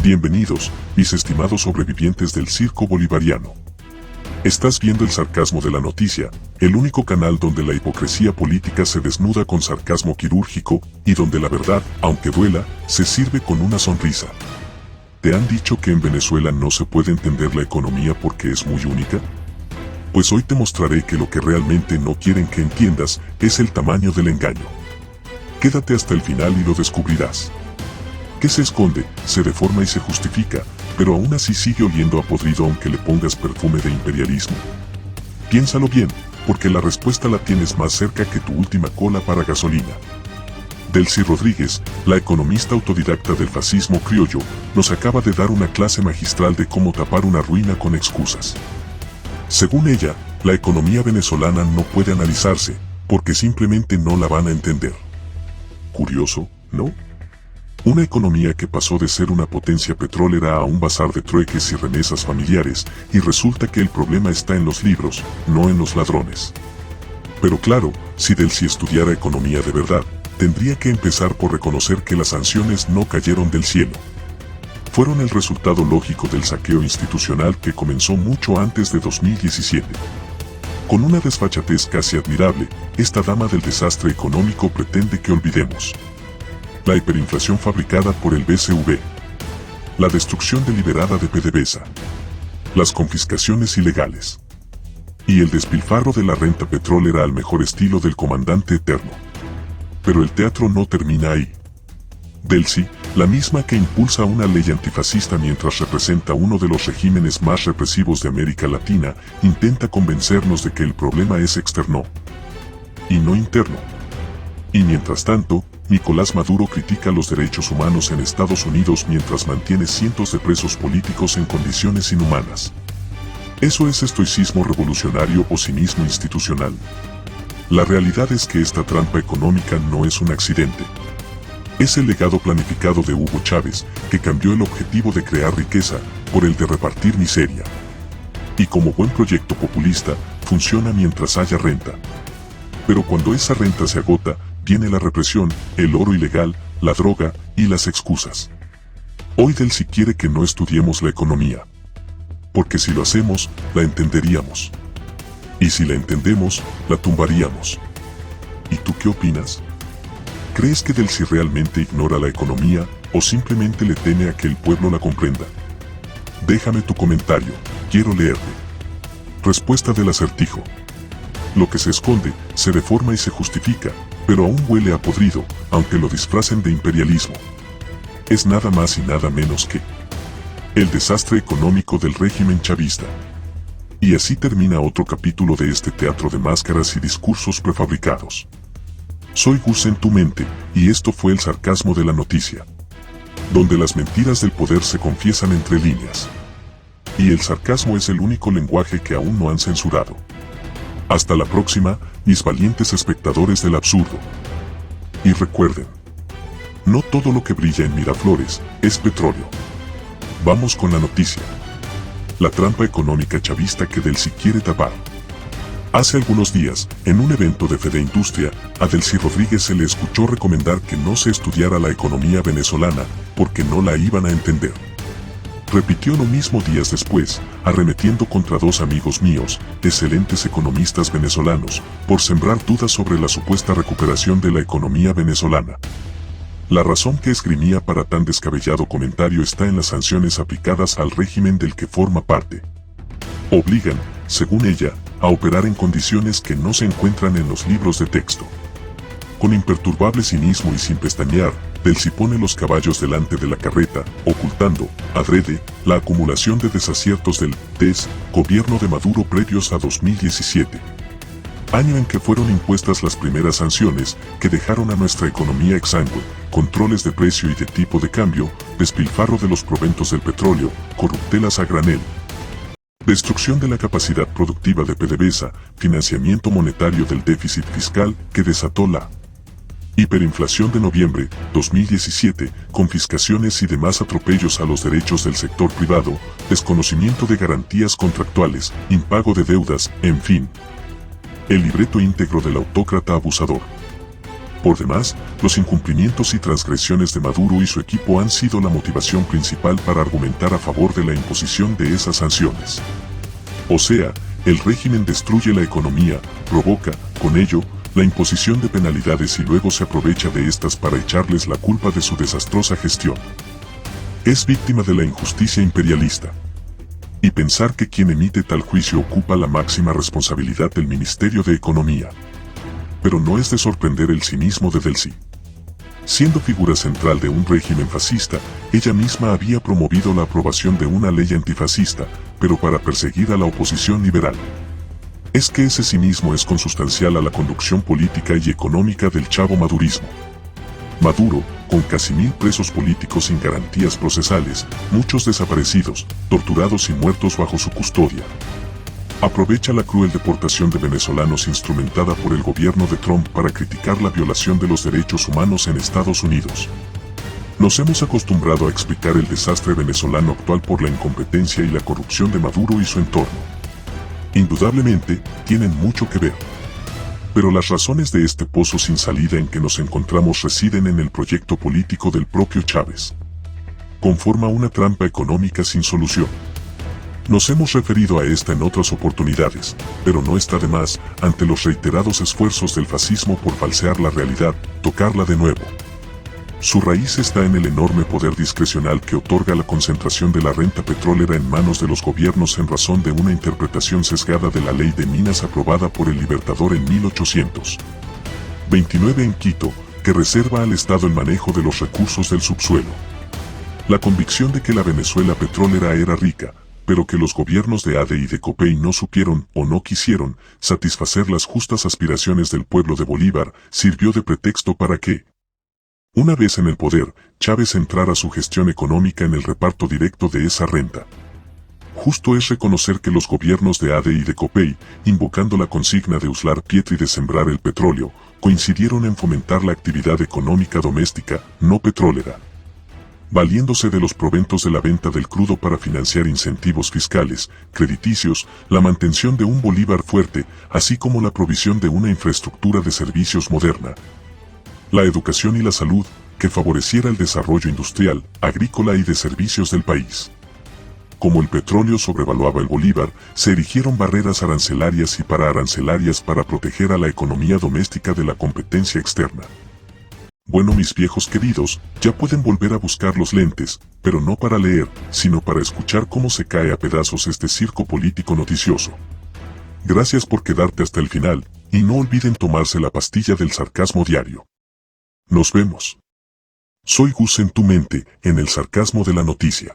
Bienvenidos, mis estimados sobrevivientes del circo bolivariano. Estás viendo el sarcasmo de la noticia, el único canal donde la hipocresía política se desnuda con sarcasmo quirúrgico y donde la verdad, aunque duela, se sirve con una sonrisa. ¿Te han dicho que en Venezuela no se puede entender la economía porque es muy única? Pues hoy te mostraré que lo que realmente no quieren que entiendas es el tamaño del engaño. Quédate hasta el final y lo descubrirás. ¿Qué se esconde, se deforma y se justifica, pero aún así sigue oliendo a podrido aunque le pongas perfume de imperialismo? Piénsalo bien, porque la respuesta la tienes más cerca que tu última cola para gasolina. Delcy Rodríguez, la economista autodidacta del fascismo criollo, nos acaba de dar una clase magistral de cómo tapar una ruina con excusas. Según ella, la economía venezolana no puede analizarse, porque simplemente no la van a entender. Curioso, ¿no? Una economía que pasó de ser una potencia petrolera a un bazar de trueques y remesas familiares, y resulta que el problema está en los libros, no en los ladrones. Pero claro, si Delcy estudiara economía de verdad, tendría que empezar por reconocer que las sanciones no cayeron del cielo. Fueron el resultado lógico del saqueo institucional que comenzó mucho antes de 2017. Con una desfachatez casi admirable, esta dama del desastre económico pretende que olvidemos la hiperinflación fabricada por el BCV, la destrucción deliberada de PDVSA, las confiscaciones ilegales y el despilfarro de la renta petrolera al mejor estilo del comandante eterno. Pero el teatro no termina ahí. Delcy, la misma que impulsa una ley antifascista mientras representa uno de los regímenes más represivos de América Latina, intenta convencernos de que el problema es externo y no interno. Y mientras tanto, Nicolás Maduro critica los derechos humanos en Estados Unidos mientras mantiene cientos de presos políticos en condiciones inhumanas. ¿Eso es estoicismo revolucionario o cinismo institucional? La realidad es que esta trampa económica no es un accidente. Es el legado planificado de Hugo Chávez, que cambió el objetivo de crear riqueza por el de repartir miseria. Y como buen proyecto populista, funciona mientras haya renta. Pero cuando esa renta se agota, viene la represión, el oro ilegal, la droga y las excusas. Hoy Delcy quiere que no estudiemos la economía. Porque si lo hacemos, la entenderíamos. Y si la entendemos, la tumbaríamos. ¿Y tú qué opinas? ¿Crees que Delcy realmente ignora la economía o simplemente le teme a que el pueblo la comprenda? Déjame tu comentario, quiero leerte. Respuesta del acertijo. Lo que se esconde, se deforma y se justifica, pero aún huele a podrido, aunque lo disfracen de imperialismo. Es nada más y nada menos que el desastre económico del régimen chavista. Y así termina otro capítulo de este teatro de máscaras y discursos prefabricados. Soy Gus en tu mente, y esto fue el sarcasmo de la noticia, donde las mentiras del poder se confiesan entre líneas. Y el sarcasmo es el único lenguaje que aún no han censurado. Hasta la próxima, mis valientes espectadores del absurdo. Y recuerden, no todo lo que brilla en Miraflores es petróleo. Vamos con la noticia. La trampa económica chavista que Delcy quiere tapar. Hace algunos días, en un evento de FedeIndustria, a Delcy Rodríguez se le escuchó recomendar que no se estudiara la economía venezolana, porque no la iban a entender. Repitió lo mismo días después, arremetiendo contra dos amigos míos, excelentes economistas venezolanos, por sembrar dudas sobre la supuesta recuperación de la economía venezolana. La razón que esgrimía para tan descabellado comentario está en las sanciones aplicadas al régimen del que forma parte. Obligan, según ella, a operar en condiciones que no se encuentran en los libros de texto. Con imperturbable cinismo y sin pestañear, Delcy pone los caballos delante de la carreta, ocultando, adrede, la acumulación de desaciertos del gobierno de Maduro previos a 2017. Año en que fueron impuestas las primeras sanciones que dejaron a nuestra economía exangüe, controles de precio y de tipo de cambio, despilfarro de los proventos del petróleo, corruptelas a granel, destrucción de la capacidad productiva de PDVSA, financiamiento monetario del déficit fiscal que desató la hiperinflación de noviembre 2017, confiscaciones y demás atropellos a los derechos del sector privado, desconocimiento de garantías contractuales, impago de deudas, en fin. El libreto íntegro del autócrata abusador. Por demás, los incumplimientos y transgresiones de Maduro y su equipo han sido la motivación principal para argumentar a favor de la imposición de esas sanciones. O sea, el régimen destruye la economía, provoca, con ello, la imposición de penalidades y luego se aprovecha de estas para echarles la culpa de su desastrosa gestión. Es víctima de la injusticia imperialista. Y pensar que quien emite tal juicio ocupa la máxima responsabilidad del Ministerio de Economía. Pero no es de sorprender el cinismo de Delcy. Siendo figura central de un régimen fascista, ella misma había promovido la aprobación de una ley antifascista, pero para perseguir a la oposición liberal. Es que ese cinismo es consustancial a la conducción política y económica del chavo madurismo. Maduro, con casi 1000 presos políticos sin garantías procesales, muchos desaparecidos, torturados y muertos bajo su custodia. Aprovecha la cruel deportación de venezolanos instrumentada por el gobierno de Trump para criticar la violación de los derechos humanos en Estados Unidos. Nos hemos acostumbrado a explicar el desastre venezolano actual por la incompetencia y la corrupción de Maduro y su entorno. Indudablemente, tienen mucho que ver. Pero las razones de este pozo sin salida en que nos encontramos residen en el proyecto político del propio Chávez. Conforma una trampa económica sin solución. Nos hemos referido a esta en otras oportunidades, pero no está de más, ante los reiterados esfuerzos del fascismo por falsear la realidad, tocarla de nuevo. Su raíz está en el enorme poder discrecional que otorga la concentración de la renta petrolera en manos de los gobiernos en razón de una interpretación sesgada de la ley de minas aprobada por el Libertador en 1829 en Quito, que reserva al Estado el manejo de los recursos del subsuelo. La convicción de que la Venezuela petrolera era rica, pero que los gobiernos de ADE y de COPEI no supieron o no quisieron satisfacer las justas aspiraciones del pueblo de Bolívar, sirvió de pretexto para que, una vez en el poder, Chávez centrara su gestión económica en el reparto directo de esa renta. Justo es reconocer que los gobiernos de ADE y de COPEI, invocando la consigna de uslar Pietri de sembrar el petróleo, coincidieron en fomentar la actividad económica doméstica, no petrolera, valiéndose de los proventos de la venta del crudo para financiar incentivos fiscales, crediticios, la mantención de un Bolívar fuerte, así como la provisión de una infraestructura de servicios moderna, la educación y la salud, que favoreciera el desarrollo industrial, agrícola y de servicios del país. Como el petróleo sobrevaluaba el Bolívar, se erigieron barreras arancelarias y pararancelarias para proteger a la economía doméstica de la competencia externa. Bueno, mis viejos queridos, ya pueden volver a buscar los lentes, pero no para leer, sino para escuchar cómo se cae a pedazos este circo político noticioso. Gracias por quedarte hasta el final, y no olviden tomarse la pastilla del sarcasmo diario. Nos vemos. Soy Gus en tu mente, en el sarcasmo de la noticia.